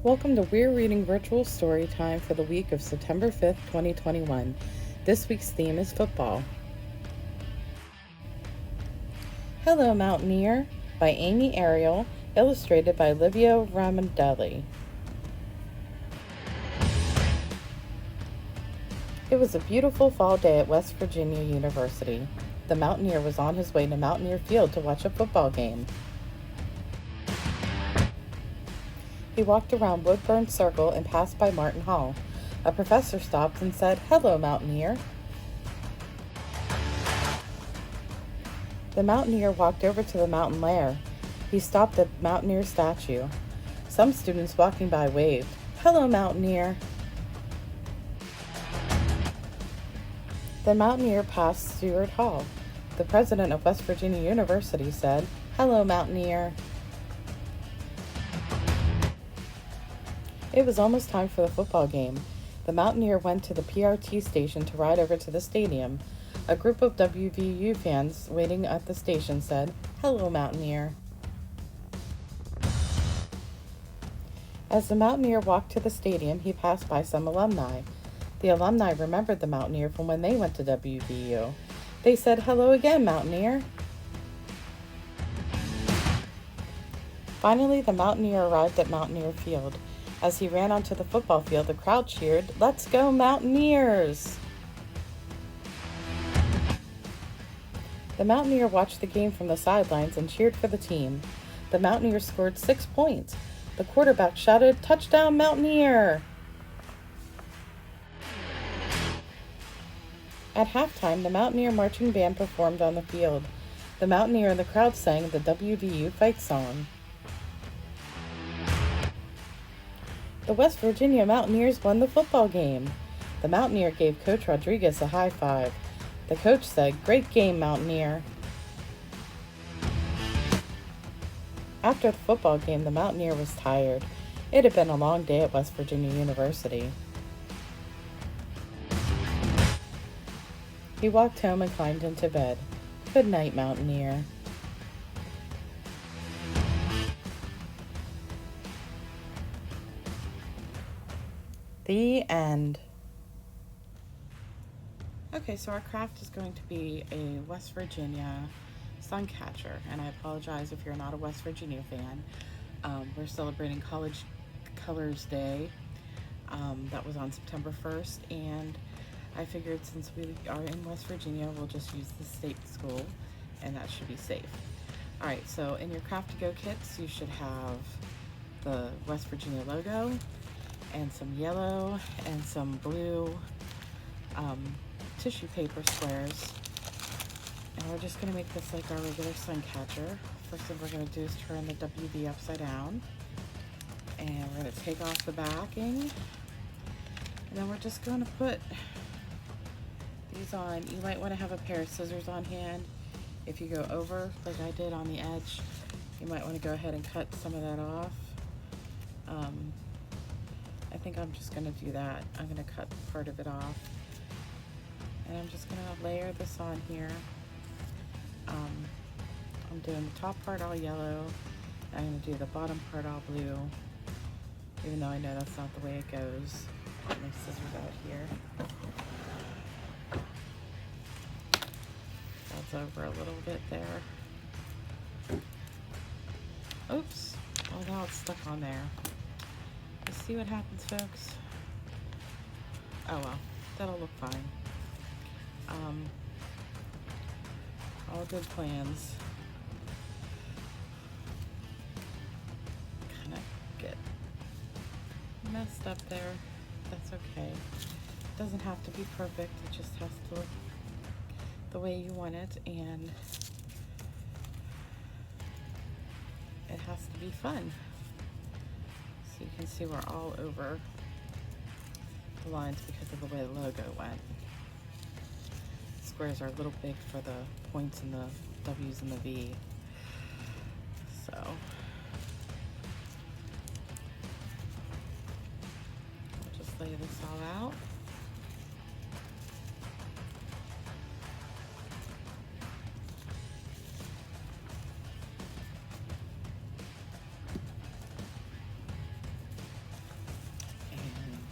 Welcome to Weir Reading Virtual Story Time for the week of September 5th, 2021. This week's theme is football. Hello, Mountaineer by Aimée Aryal, illustrated by Livio Ramondelli. It was a beautiful fall day at West Virginia University. The Mountaineer was on his way to Mountaineer Field to watch a football game. He walked around Woodburn Circle and passed by Martin Hall. A professor stopped and said, "Hello, Mountaineer." The Mountaineer walked over to the mountain lair. He stopped at Mountaineer's statue. Some students walking by waved, "Hello, Mountaineer." The Mountaineer passed Stewart Hall. The president of West Virginia University said, "Hello, Mountaineer." It was almost time for the football game. The Mountaineer went to the PRT station to ride over to the stadium. A group of WVU fans waiting at the station said, "Hello, Mountaineer." As the Mountaineer walked to the stadium, he passed by some alumni. The alumni remembered the Mountaineer from when they went to WVU. They said, "Hello again, Mountaineer." Finally, the Mountaineer arrived at Mountaineer Field. As he ran onto the football field, the crowd cheered, "Let's go, Mountaineers!" The Mountaineer watched the game from the sidelines and cheered for the team. The Mountaineer scored 6 points. The quarterback shouted, "Touchdown, Mountaineer!" At halftime, the Mountaineer marching band performed on the field. The Mountaineer and the crowd sang the WVU fight song. The West Virginia Mountaineers won the football game. The Mountaineer gave Coach Rodriguez a high five. The coach said, "Great game, Mountaineer." After the football game, the Mountaineer was tired. It had been a long day at West Virginia University. He walked home and climbed into bed. Good night, Mountaineer. The end. Okay, so our craft is going to be a West Virginia Suncatcher, and I apologize if you're not a West Virginia fan. We're celebrating College Colors Day. That was on September 1st, and I figured since we are in West Virginia, we'll just use the state school, and that should be safe. Alright, so in your Craft to Go kits, you should have the West Virginia logo, and some yellow and some blue tissue paper squares. And we're just going to make this like our regular sun catcher. First thing we're going to do is turn the WV upside down. And we're going to take off the backing. And then we're just going to put these on. You might want to have a pair of scissors on hand. If you go over, like I did on the edge, you might want to go ahead and cut some of that off. I think I'm just going to do that. I'm going to cut part of it off. And I'm just going to layer this on here. I'm doing the top part all yellow. I'm going to do the bottom part all blue. Even though I know that's not the way it goes. Put my scissors out here. That's over a little bit there. Oops. Oh, now it's stuck on there. Let's see what happens, folks. Oh well, that'll look fine. All good plans. Kind of get messed up there. That's okay. It doesn't have to be perfect. It just has to look the way you want it, and it has to be fun. So you can see we're all over the lines because of the way the logo went. Squares are a little big for the points and the W's and the V. So I'll just lay this all out.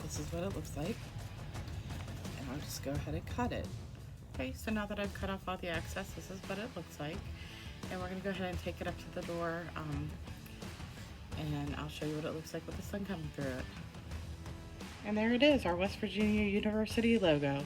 this is what it looks like. And I'll just go ahead and cut it. Okay, so now that I've cut off all the excess, this is what it looks like. And we're gonna go ahead and take it up to the door, and I'll show you what it looks like with the sun coming through it. And there it is, our West Virginia University logo.